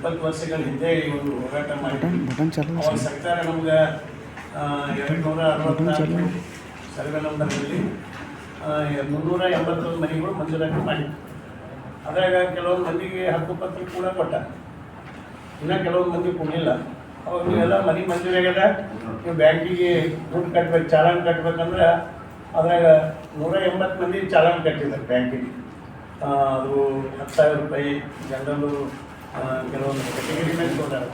20 ವರ್ಷಗಳ ಹಿಂದೆ ಈ ಒಂದು ಹೋರಾಟ ಮಾಡಿ ಅವಾಗ ಸರ್ಕಾರ ನಮ್ಗೆ 264 ಸರ್ವೆ ನಂಬರ್ನಲ್ಲಿ 381 ಮನೆಗಳು ಮಂಜೂರಾತಿ ಮಾಡಿತ್ತು. ಅದ್ರಾಗ ಕೆಲವೊಂದು ಮಂದಿಗೆ ಹಕ್ಕುಪತ್ರ ಕೂಡ ಕೊಟ್ಟ, ಇನ್ನೂ ಕೆಲವೊಂದು ಮಂದಿ ಕೊಡಲಿಲ್ಲ. ಅವಾಗ ನೀವೆಲ್ಲ ಮನೆ ಮಂಜೂರಾಗ್ಯದ, ನೀವು ಬ್ಯಾಂಕಿಗೆ ದುಡ್ಡು ಕಟ್ಬೇಕು, ಚಾಲಾನ್ ಕಟ್ಬೇಕಂದ್ರೆ ಅದ್ರಾಗ 180 ಮಂದಿ ಚಾಲಾನ್ ಕಟ್ಟಿದ್ದಾರೆ ಬ್ಯಾಂಕಿಗೆ. ಅದು 10,000 ರೂಪಾಯಿ ಜನರಲ್ಲು, ಕೆಲವೊಂದು ಕೆಟಗರಿ ಮೇಲೆ ಕೊಡ್ತಾರೆ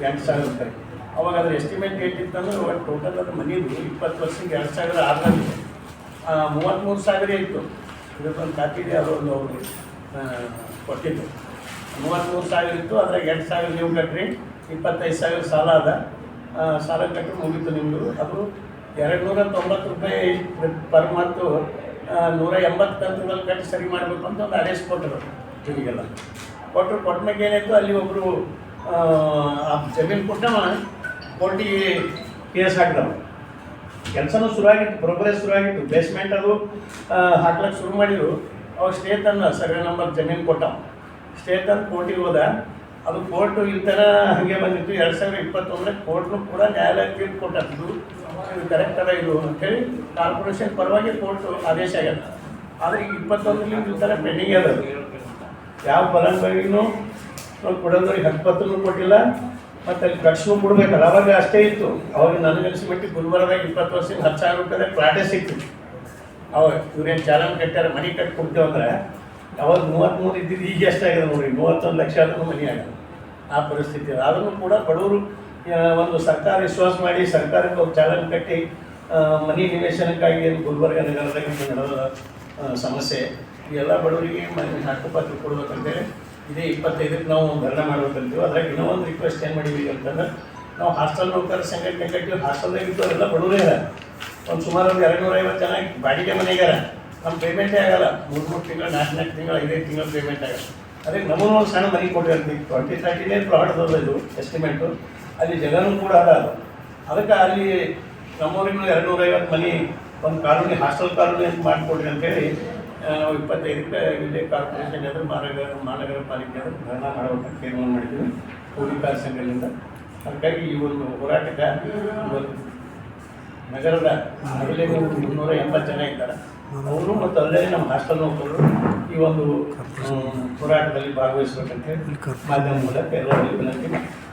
2,000 ರೂಪಾಯಿ. ಅವಾಗ ಅದ್ರ ಎಸ್ಟಿಮೇಟ್ ಏಟಿತ್ತಂದ್ರೆ ಒಟ್ಟು ಟೋಟಲ್ ಅದು ಮನೆಯದು 20 ವರ್ಷಕ್ಕೆ 2,000 ಆಗಲಿಲ್ಲ, 33,000 ಇತ್ತು. ಇದಕ್ಕೊಂದು ಖಾತೆ ಇದೆ, ಅದೊಂದು ಅವರು ಕೊಟ್ಟಿದ್ದು 33,000 ಇತ್ತು. ಅದ್ರಾಗ 2,000 ನೀವು ಕಟ್ಟ್ರಿ, 25,000 ಸಾಲ ಅದ, ಸಾಲ ಕಟ್ಟಿ ಮುಗೀತು ನಿಮ್ಮದು. ಅದು 290 ರೂಪಾಯಿ ಪರ್ ಮಂತು 180 ಕಂತುಗಳಲ್ಲಿ ಕಟ್ಟಿ ಸರಿ ಮಾಡಬೇಕು ಅಂತ ಒಂದು ಆದೇಶ ಕೊಟ್ಟರು ಇವರಿಗೆಲ್ಲ. ಕೊಟ್ಟಾಗ ಏನಾಯಿತು, ಅಲ್ಲಿ ಒಬ್ಬರು ಆ ಜಮೀನು ಕೊಟ್ಟವ ಕೋರ್ಟಿಗೆ ಕೇಸ್ ಹಾಕಿದವ. ಕೆಲಸನೂ ಶುರುವಾಗಿತ್ತು, ಪ್ರೋಗ್ರೆಸ್ ಶುರುವಾಗಿತ್ತು, ಬೇಸ್ಮೆಂಟ್ ಅದು ಹಾಕ್ಲಿಕ್ಕೆ ಶುರು ಮಾಡಿದ್ರು. ಅವಾಗ ಸ್ಟೇ ತಂದ ಸರ್ವೆ ನಂಬರ್ ಜಮೀನು ಕೊಟ್ಟವ, ಸ್ಟೇ ತಂದು ಕೋರ್ಟಿಗೆ ಹೋದ. ಅದು ಕೋರ್ಟು ಈ ಥರ ಹಾಗೆ ಬಂದಿತ್ತು. 2021 ಕೋರ್ಟ್ನು ಕೂಡ ನ್ಯಾಯಾಲಯ ತೀರ್ಪು ಕೊಟ್ಟಿದ್ದು ಇದು ಕರೆಕ್ಟ್ ಅದ ಇದು ಅಂಥೇಳಿ ಕಾರ್ಪೊರೇಷನ್ ಪರವಾಗಿ ಕೋರ್ಟು ಆದೇಶ ಆಗ್ಯದ. ಆದರೆ ಈಗ 21 ಈ ಥರ ಪೆಂಡಿಂಗ್ ಅದ. ಯಾವ ಫಲಾನುಭವಿಗೂ ಕೊಡೋದ್ರಿಗೆ ಹಕ್ಕುಪತ್ರನೂ ಕೊಟ್ಟಿಲ್ಲ, ಮತ್ತು ಅಲ್ಲಿ ಕಟ್ಸೂ ಕೊಡಬೇಕಲ್ಲ. ಅವಾಗ ಅಷ್ಟೇ ಇತ್ತು. ಅವಾಗ ನನಗನ್ಸಿಬಿಟ್ಟು ಗುಲ್ಬರ್ಗದಾಗ 20 ವರ್ಷದಿಂದ 10,000 ರೂಪಾಯಿದಾಗ ಪ್ಲಾಟೇ ಸಿಕ್ತು. ಅವಾಗ ಇವ್ರೇನು ಚಾಲನ್ ಕಟ್ಟಾರ, ಮನೆ ಕಟ್ಟಿ ಕೊಡ್ತೇವೆ ಅಂದ್ರೆ ಅವಾಗ 33 ಇದ್ದಿದ್ದು ಈಗ ಎಷ್ಟಾಗಿದೆ ನೋಡಿರಿ, 31 ಲಕ್ಷ ಆದ್ರೂ ಮನೆ ಆಗೋದು ಆ ಪರಿಸ್ಥಿತಿ. ಆದ್ರೂ ಕೂಡ ಬಡವರು ಒಂದು ಸರ್ಕಾರ ವಿಶ್ವಾಸ ಮಾಡಿ ಸರ್ಕಾರಕ್ಕೆ ಅವ್ರು ಚಾಲನ್ ಕಟ್ಟಿ ಮನೆ ನಿವೇಶನಕ್ಕಾಗಿ ಗುಲ್ಬರ್ಗ ನಗರದಾಗ ನಡೆದ ಸಮಸ್ಯೆ. ಎಲ್ಲ ಬಡವರಿಗೆ ಮನೆ ಹಕ್ಕುಪತ್ರ ಕೊಡ್ಬೇಕಂತೇಳಿ ಇದೇ 25ಕ್ಕೆ ನಾವು ಧರಣಿ ಮಾಡ್ಬೇಕಂತೀವಿ. ಅದ್ರಾಗ ಇನ್ನೂ ಒಂದು ರಿಕ್ವೆಸ್ಟ್ ಏನು ಮಾಡಿದ್ದೀವಿ ಅಂತಂದ್ರೆ, ನಾವು ಹಾಸ್ಟೆಲ್ ನೌಕರ ಸಂಘಟನೆ ಕಟ್ಟಿ ಹಾಸ್ಟೆಲ್ದಾಗ ಇದ್ದವರೆಲ್ಲ ಬಡವರೇ ಇದ್ದಾರೆ. ಒಂದು ಸುಮಾರು ಒಂದು 250 ಜನ ಬಾಡಿಗೆ ಮನೆಗಾರ. ನಮ್ಮ ಪೇಮೆಂಟೇ ಆಗಲ್ಲ, 3 ತಿಂಗಳು 4 ತಿಂಗಳು 5 ತಿಂಗಳು ಪೇಮೆಂಟ್ ಆಗಲ್ಲ. ಅದಕ್ಕೆ ನಮಗೂ ಒಂದು ಸಣ್ಣ ಮನೆ ಕೊಟ್ಟಿರ್ತೀವಿ. 2030 ಫ್ಲಾಟ್ ಅದ ಇದು ಎಸ್ಟಿಮೇಟು. ಅಲ್ಲಿ ಜಗನೂ ಕೂಡ ಅದ. ಅದಕ್ಕೆ ಅಲ್ಲಿ ನಮ್ಮೂರಿಗೂ 250 ಮನೆ ಒಂದು ಕಾಲೋನಿ, ಹಾಸ್ಟೆಲ್ ಕಾಲೋನಿ ಅಂತ ಮಾಡಿಕೊಡ್ರಿ ಅಂತೇಳಿ ನಾವು 25ಕ್ಕೆ ಇಲ್ಲೇ ಕಾರ್ಪೊರೇಷನ್ ಎದುರು ಮಹಾನಗರ ಪಾಲಿಕೆ ಎದುರು ಧರ್ನಾ ಮಾಡಬೇಕಂತ ತೀರ್ಮಾನ ಮಾಡಿದ್ದೀವಿ ಕೂಲಿಕಾರ ಸಂಘದಿಂದ. ಹಾಗಾಗಿ ಈ ಒಂದು ಹೋರಾಟಕ್ಕೆ ಇವತ್ತು ನಗರದ ಅಲ್ಲೇ 380 ಜನ ಇದ್ದಾರೆ. ಅವರು ಮತ್ತು ಅಲ್ಲೇ ನಮ್ಮ ಹಾಸ್ಟೆಲ್ ನೌಕರರು ಈ ಒಂದು ಹೋರಾಟದಲ್ಲಿ ಭಾಗವಹಿಸಬೇಕಂತ ಹೇಳಿ ಮಾಧ್ಯಮ ಮೂಲಕ ಎಲ್ಲರಲ್ಲಿ ವಿನಂತಿ ಮಾಡ್ತೀವಿ.